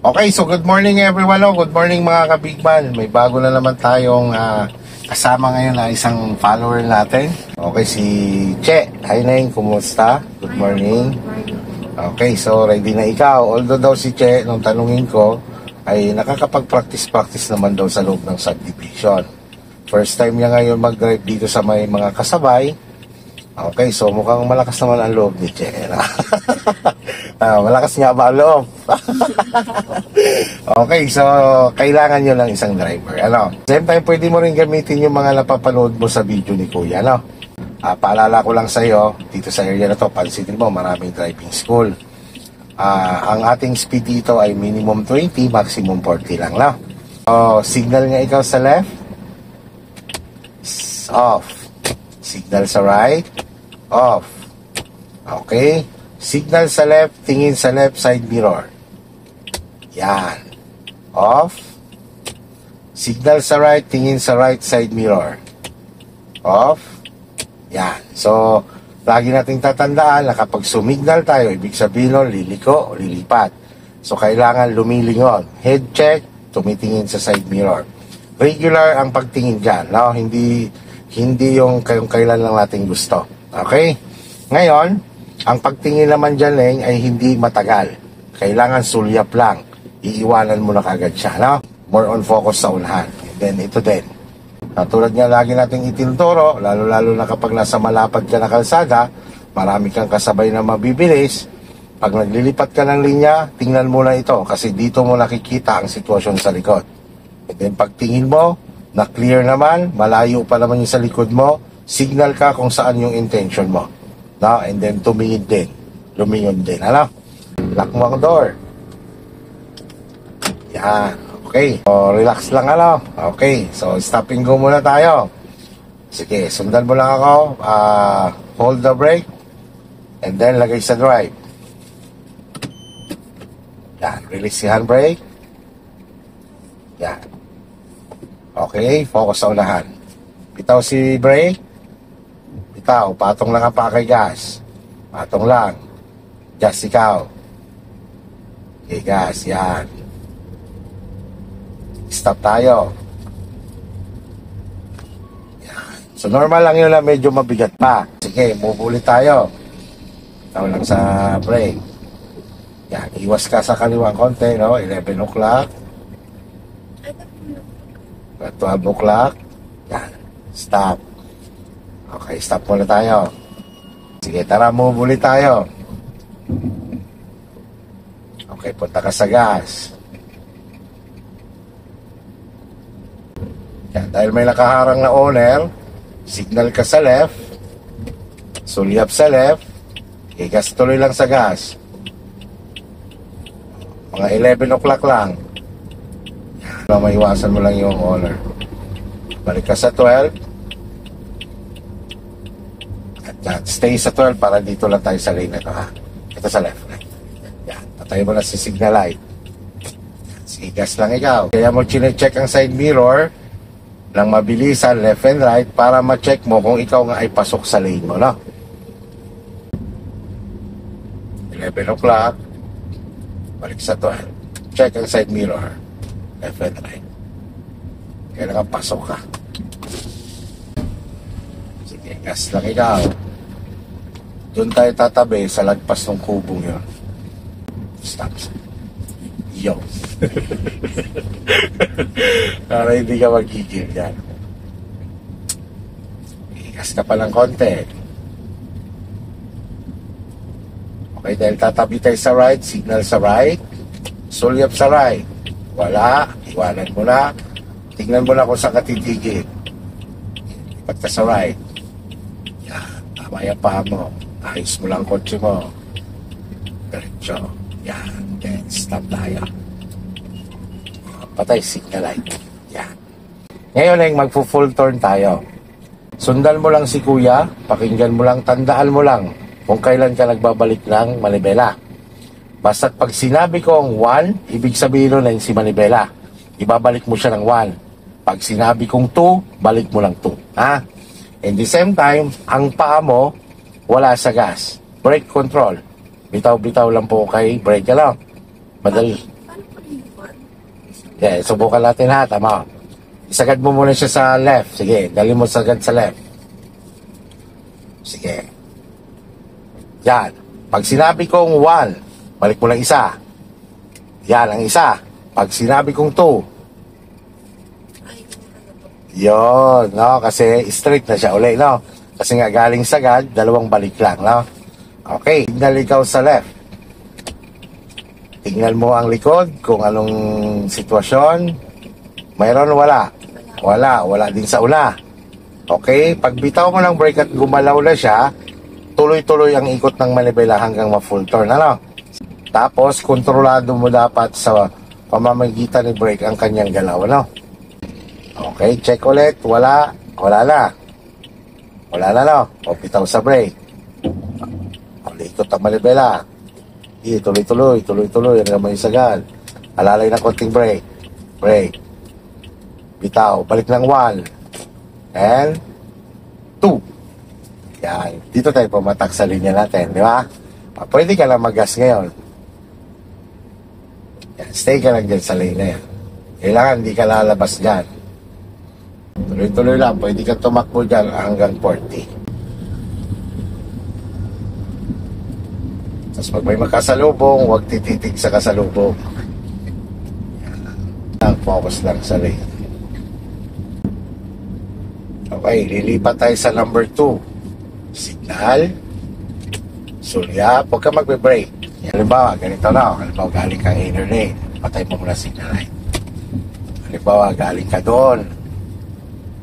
Okay, so good morning everyone. Good morning mga kabigman. May bago na naman tayong kasama ngayon na isang follower natin. Okay, si Che. Hi Neng, kumusta? Good morning. Okay, so ready na ikaw. Although daw si Che, nung tanungin ko, ay nakakapag-practice naman daw sa loob ng subdivision. First time niya ngayon mag-drive dito sa may mga kasabay. Okay, so mukhang malakas naman ang loob ni Che. Malakas nga ba ang loob? Okay, so kailangan nyo lang isang driver. Same time, pwede mo rin gamitin yung mga napapanood mo sa video ni Kuya. Paalala ko lang sa iyo, dito sa area na to, pansinin mo, maraming driving school. Ang ating speed dito ay minimum 20, maximum 40 lang. Signal nga ikaw sa left. Off. Signal sa right. Off. Okay. Signal sa left, tingin sa left side mirror. Yan. Off. Signal sa right, tingin sa right side mirror. Off. Yan. So, lagi nating tatandaan na kapag sumignal tayo, ibig sabihin nun, liliko o lilipat. So, kailangan lumilingon. Head check, tumitingin sa side mirror. Regular ang pagtingin dyan. Hindi yung kailan lang natin gusto. Okay? Ngayon, ang pagtingin naman dyan ay hindi matagal. Kailangan sulyap lang. Iiwanan mo na kagad siya. More on focus sa unahan. And then ito din. Tulad nga lagi nating itinuturo, lalo-lalo na kapag nasa malapad ka na kalsada, marami kang kasabay na mabibilis. Pag naglilipat ka ng linya, tingnan mo na ito kasi dito mo nakikita ang sitwasyon sa likod. And then pagtingin mo, na clear naman, malayo pa naman yung sa likod mo, signal ka kung saan yung intention mo. And then tumingin din. Lumingon din. Lock mo ang door. Yan. Okay. So, relax lang Okay. So, stop and go muna tayo. Sige, sundan mo lang ako. Hold the brake. And then, lagay sa drive. Yan. Release si handbrake. Yan. Okay. Focus sa unahan. Bitaw si brake. Bitaw. Patong lang ang pakay gas. Patong lang. Just ikaw. Okay, gas. Yan. Stop tayo. Yan. So, normal lang yun na medyo mabigat pa. Sige, move ulit tayo. Bitaw lang sa brake. Yan. Iwas ka sa kaliwang konti, 11 o'clock. 12 o'clock. Yan. Stop. Okay, stop muna tayo. Sige, tara, move ulit tayo. Okay, punta ka sa gas. Yan, dahil may nakaharang na owner, signal ka sa left, sulyap sa left, gas tuloy lang sa gas. Mga 11 o'clock lang. Yan, maiwasan mo lang yung owner. Balik ka sa 12. At stay sa 12 para dito lang tayo sa lane na ito, Ito sa left. Yan, patay mo na si signal light. Sige, gas lang ikaw. Kaya mo chine-check ang side mirror ng mabilisan, left and right, para ma-check mo kung ikaw nga ay pasok sa lane mo, 11 o'clock. Balik sa 12. Check ang side mirror. Left and right. Kailangan pasok ka. Sige, gas lang ikaw. Doon tayo tatabi sa lagpas ng kubong yun. Stop. Yo. Para hindi ka magigil yan. Gas ka pa ng konti. Okay, dahil tatabi tayo sa right, signal sa right, sulyap sa right. Wala, iwanan mo na. Tingnan mo na kung saan ka titigil. Lipat ka sa right. Yan, tama yung paa mo. Ayos mo lang kotse mo. Diretso. Yan, then stop tayo. Patay, signal light. Yan. Ngayon ay magpo-full turn tayo. Sundan mo lang si Kuya, pakinggan mo lang, tandaan mo lang kung kailan ka nagbabalik ng manibela. Basta't pag sinabi ko ang 1, ibig sabihin nun ay si manibela. Ibabalik mo siya ng 1. Pag sinabi kong 2, balik mo lang 2. And the same time, ang paa mo, wala sa gas. Brake control. Bitaw-bitaw lang po kay brake lang. Madali. Okay, subukan natin ha, tama. Isagad mo muna siya sa left. Sige, dali mo sagad sa left. Sige. Yan. Pag sinabi kong 1, balik mo lang isa. Yan, ang isa. Pag sinabi kong 2, yun, no? Kasi straight na siya uli, no? Kasi nga galing sagad, dalawang balik lang, no? Okay, tingnan ikaw sa left. Tingnan mo ang likod, kung anong sitwasyon. Mayroon, wala. Wala din sa una. Okay, pag bitaw mo ng brake at gumalaw na siya, tuloy-tuloy ang ikot ng manibela hanggang ma-full turn, ano? Tapos, kontrolado mo dapat sa pamamagitan ni brake ang kanyang galaw, ano? Okay, check ulit. Wala na. No? O, bitaw sa brake. O, ikot ang manibela. Tuloy-tuloy hanggang may sagad. Alalay ng konting brake. Bitaw, balik ng 1 and 2. Yan, dito tayo pumatak sa linya natin, di ba? Pwede ka lang mag-gas ngayon. Yan, stay ka lang dyan sa linya yan. Kailangan hindi ka lalabas dyan. Tuloy-tuloy lang, pwede ka tumakbo dyan hanggang 40. Tapos pag may makasalubong, huwag tititig sa kasalubong. Yan, focus lang sa lane. Okay, lilipat tayo sa number 2. Signal. Sulyap. Huwag ka magbe-brake. Halimbawa, ganito na. Halimbawa, galing kang inner lane. Patay mo muna signal light. Halimbawa, galing ka doon.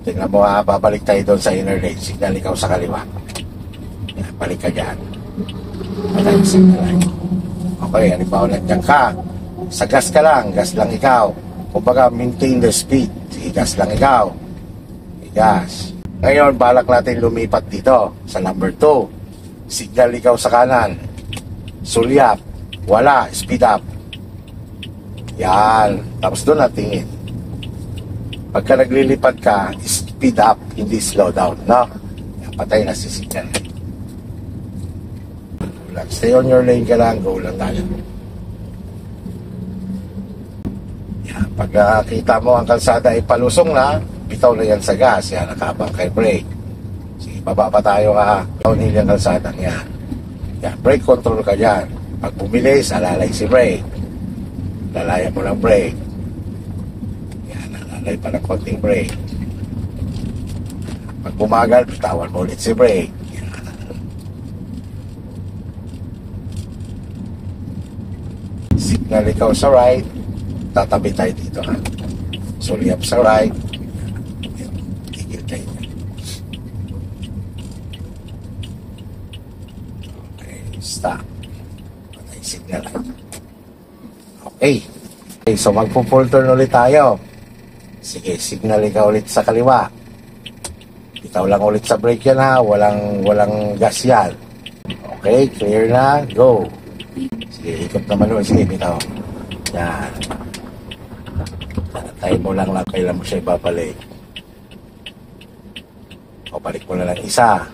Tingnan mo ha, babalik tayo doon sa inner lane. Signal ikaw sa kaliwa. Yan, balik ka dyan. Patay mo signal light. Okay, halimbawa, nandiyan ka. Sa gas ka lang. Gas lang ikaw. Kumbaga, maintain the speed. Sige, gas lang ikaw. Gas. Ngayon, balak natin lumipat dito sa number 2. Signal ikaw sa kanan. Sulyap. Wala. Speed up. Yan. Tapos doon natingin. Pagka naglilipad ka, speed up, hindi slow down, no? Yan, patay na si signal. Stay on your lane ka lang. Go lang tayo. Yan. Pag kita mo ang kalsada ay palusong na, bitaw na yan sa gas, yan, nakabang kay brake. Sige, baba pa tayo ha. Downhill yung kalsadang yan. Yan, brake control ka dyan. Pag bumilis, alalay si brake. Lalayan mo ng brake. Yan, alalay pa ng konting brake. Pag bumagal, bitawan mo ulit si brake. Yan. Signal ikaw sa right, tatabi tayo dito ha. Sulyap sa right. Stop. Patay signal. Okay. Okay, so magpo-full turn ulit tayo. Sige, signal ka ulit sa kaliwa. Bitaw lang ulit sa brake yan ha. Walang gas yan. Okay, clear na. Go. Sige, ikot naman ulit. Sige, bitaw. Yan. Tayo mo lang kailan mo siya ibabalik. O, balik mo na lang isa.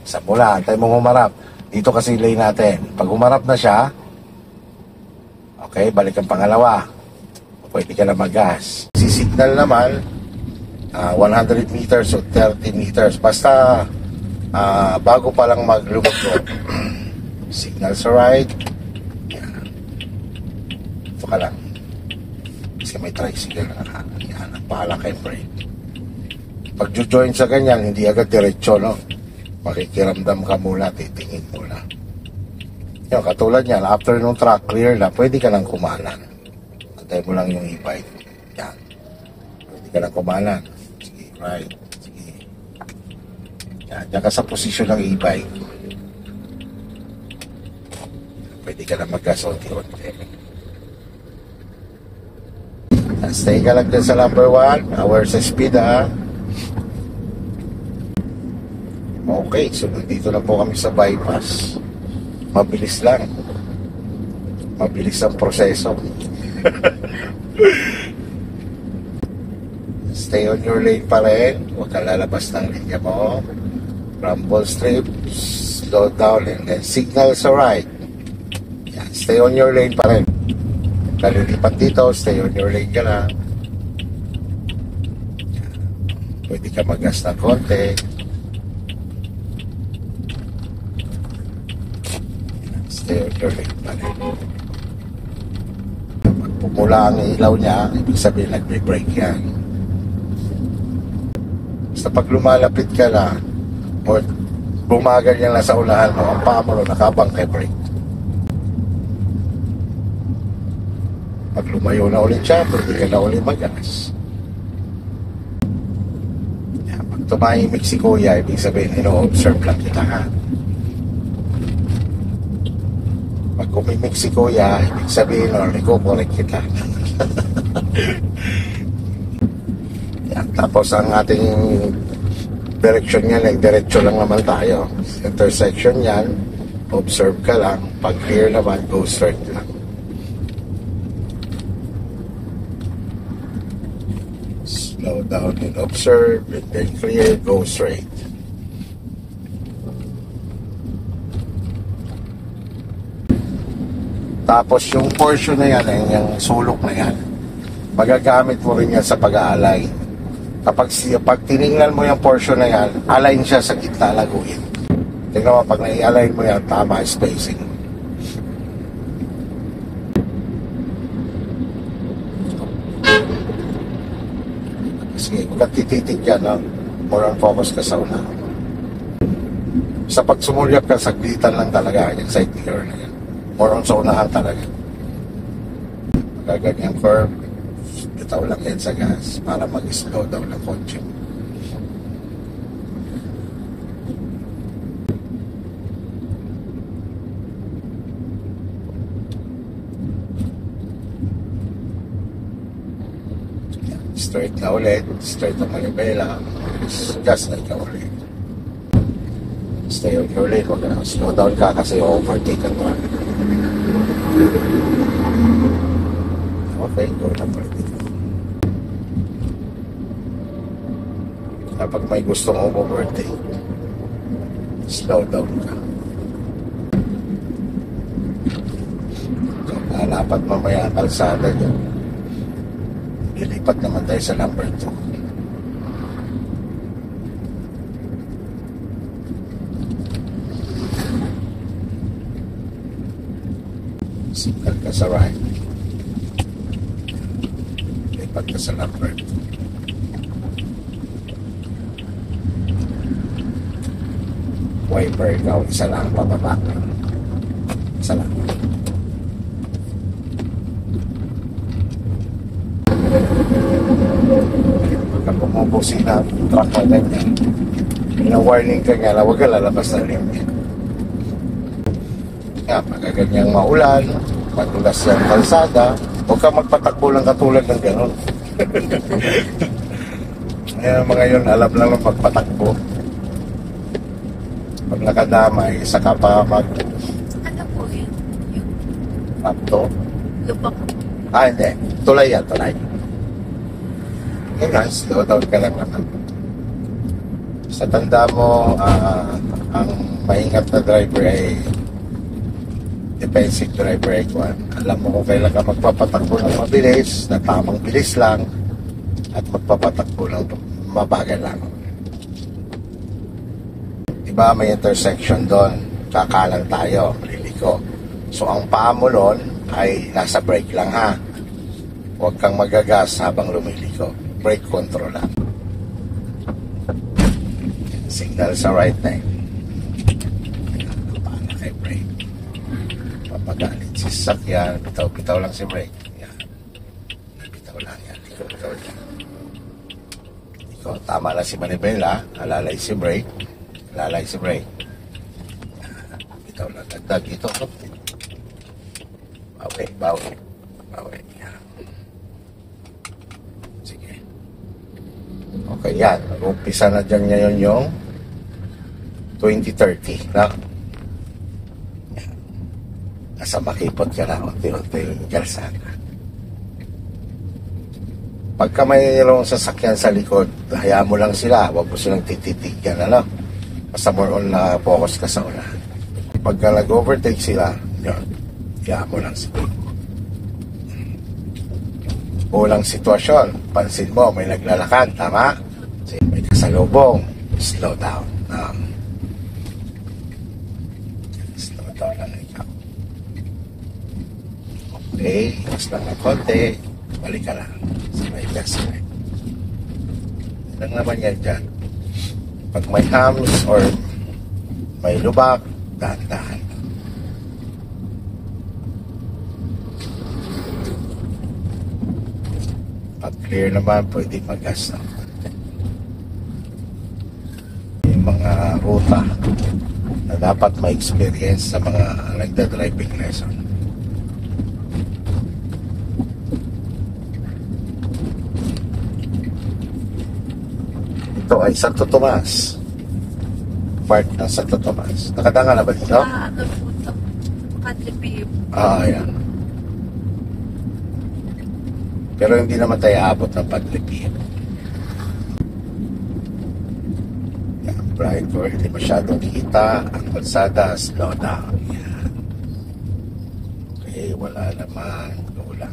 Isa mo lang. Tayo mong humarap. Dito kasi lane natin. Pag humarap na siya, okay, balik ang pangalawa. Pwede ka na mag-gas. Si signal naman, 100 meters o 30 meters. Basta, bago pa lang maglumot. Signal sa right. Yan. Ito ka lang. Kasi may tricycle na kanan. Yan, pahala kay brake. Pag join sa ganyan, hindi agad diretso, no? Makikiramdam ka muna, titingin muna. Yung katulad yan, after nung track clear na, pwede ka nang kumanan. Antay mo lang yung e-bike. Yan. Pwede ka nang kumanan. Sige, right. Sige. Yan, yan ka sa posisyon ng e-bike. Pwede ka nang mag-gas unti-unti. Stay ka lang dyan sa number 1. Hour sa speed, ha. Okay, so dito na po kami sa bypass. Mabilis lang. Mabilis ang proseso. Stay on your lane pa rin. Huwag ka lalabas ng linya mo. Rumble strip, slow down, and then signal sa right. Yan, stay on your lane pa rin. kalilipat dito, stay on your lane ka lang. Pwede ka mag-gas ng konti. Stay on your lane pa rin. Pag pumula ang ilaw niya, ibig sabihin nagbe-brake yan. Basta pag lumalapit ka na, o bumagal yan lang sa unahan mo, ang paa mo nakabang kay brake. Pag lumayo na ulit siya, pwede ka na ulit mag-gas. Pag tumahimik si kuya, ibig sabihin, ino-observe lang kita ha. Pag umimik si kuya, ibig sabihin, iko-correct kita. Yan, tapos ang ating direction yan, diretso lang naman tayo. Intersection yan, observe ka lang. Pag clear naman, go straight lang. Slow down and observe, and then clear, go straight. Tapos yung portion na yan, yung sulok na yan, magagamit mo rin yan sa pag-aalay. Pag tiningnan mo yung portion na yan, align siya sa gitna laguin. Tingnan mo, pag nai-align mo yan, tama spacing. Sige, huwag kang tititig yan, no? More on focus ka sa una. Sa pag sumulyap ka, saglitan lang talaga yung side mirror na yan. More on sa unahan talaga. Magaganyang curve, bitaw lang yan sa gas para mag-slow down ng kotse. Straight na ulit, straight na manibela, gas na ikaw ulit. Stay on your lane, huwag na slow down ka kasi overtake ka naman. Okay, go na pwede. Kapag may gustong overtake, slow down ka. So, lalapat mamaya ang kalsada niyo. Lilipat naman tayo sa number 2. Signal ka sa right. Lipat ka sa number 2. Wiper ikaw, isa lang pababa. Isa lang. Pagka pumupusin na truck na ganyan, ina-warning ka nga na huwag ka lalabas na rin. Nga, pagka ganyang maulan, madulas yung kalsada, huwag ka magpatakbo lang katulad ng gano'n. Ayan mga yun, alam lang magpatakbo. Pag nakadamay, saka pa Ano po yun? Yung Tapto. lubak. Hindi. Tulay yan, tulay. Yun nga, slow down ka lang naman. Sa tanda mo, ang maingat na driver ay defensive driver ay kwan. Alam mo kung kailan ka magpapatakbo ng mabilis, na tamang bilis lang, at magpapatakbo ng mabagal lang. Diba may intersection doon, kakalang tayo, liliko. So ang paa mo doon ay nasa brake lang ha. Huwag kang magagas habang lumiliko. Brake control lang. Signal sa right lane. Paano kay brake? Papagalit si sasakyan. Bitaw-bitaw lang si brake. Yan. Bitaw lang yan. Liko-bitaw lang. Ikaw, tama lang si manibela. Alalay si brake. Alalay si brake. Bitaw lang. Dagdag ito. Bawi. Bawi. Bawi. Sige. Okay, yan. Mag-umpisa na dyan ngayon yung 2030. Na? Yan. Nasa makipot ka na. Unti-unti yung kalsada. Pagka mayroong sasakyan sa likod, hayaan mo lang sila. Huwag mo silang tititigyan. Ano? Basta more on na focus ka sa una. Pagka nag-overtake sila, yun. Hayaan mo lang sila. Ulang sitwasyon, pansin mo, may naglalakad, tama? Kasi may kasalubong, slow down. Slow down lang ikaw. Okay, mas lang ng konti, balik ka lang. Sabay. Lang naman yan dyan. Pag may hams or may lubak, dahan-dahan. Pag clear naman, pwede mag-gas na. Yung mga ruta na dapat ma-experience sa mga nagda-driving lesson. Ito ay Santo Tomas. Part ng Santo Tomas. Nakadanga na ba dito? Ano po ito? Makatipim. Ayan. Pero hindi naman tayo aabot ng paglipid. Yan, bright or hindi masyadong kita. Ang kalsada, slow down. Yan. Okay, wala naman. Ulang.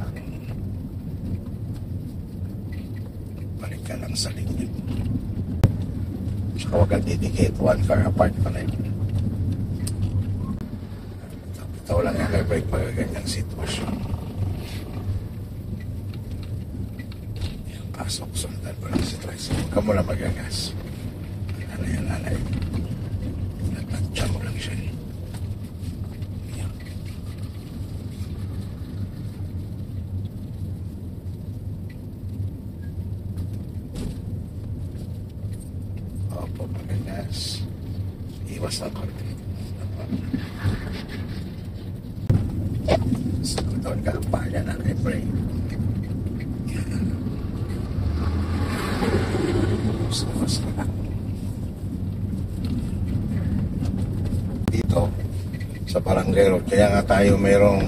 Balik ka lang sa linya. Tsaka huwag kang didikit. One car apart pa na yun. Ito lang yan. Break pag ganyang sitwasyon. Pasok, sundan mo lang si Tricycle. Huwag ka muna magagas. Alay. Natansya mo lang siya. Yan. Opo, magagas. Iwas na konti. Sundan ka ang paya na kay Brain. Dito sa Barangay Road, kaya nga tayo mayroong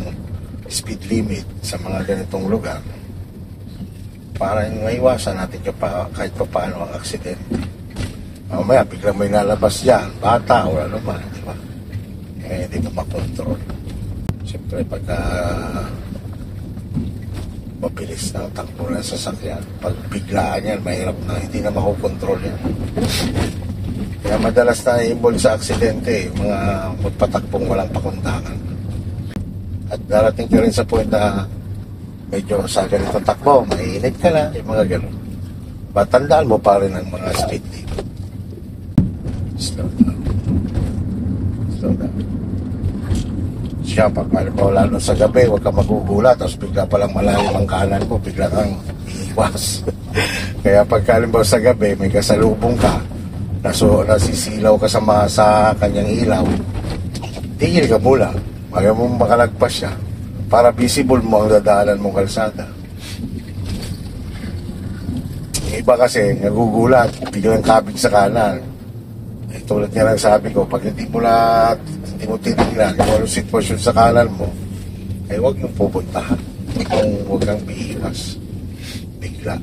speed limit sa mga ganitong lugar para maiwasan natin kahit pa paano ang aksidente. Mamaya biglang may nalabas dyan, bata o ano man, di ba? Eh, hindi ka makontrol. Siyempre pagka mabilis na ang takbo ng sasakyan, pag biglaan yan, mahirap na, hindi na makokontrol yan. Kaya madalas na involved sa aksidente, mga magpatakbong walang pakundangan. At darating ka rin sa point na medyo sa ganitong takbo, mainit ka na, yung mga gano'n. Batandaan mo pa rin ang mga speed limit. Slow down. Siya, pag lalo sa gabi, huwag ka magugulat, tapos bigla palang malalim ang kanan mo, bigla kang iiwas. Kaya pag halimbawa sa gabi, may kasalubong ka, nasisilaw ka sa kanyang ilaw, tigil ka mula, ayaw mo makalagpas siya, para visible mo ang dadaanan mong kalsada. Yung iba kasi, nagugulat, biglang kabig sa kanan. Tulad nga lang sabi ko, pag hindi mo tinignan kung anong sitwasyon sa kanan mo, ay huwag mong pupuntahan. Huwag kang biiwas. Bigla.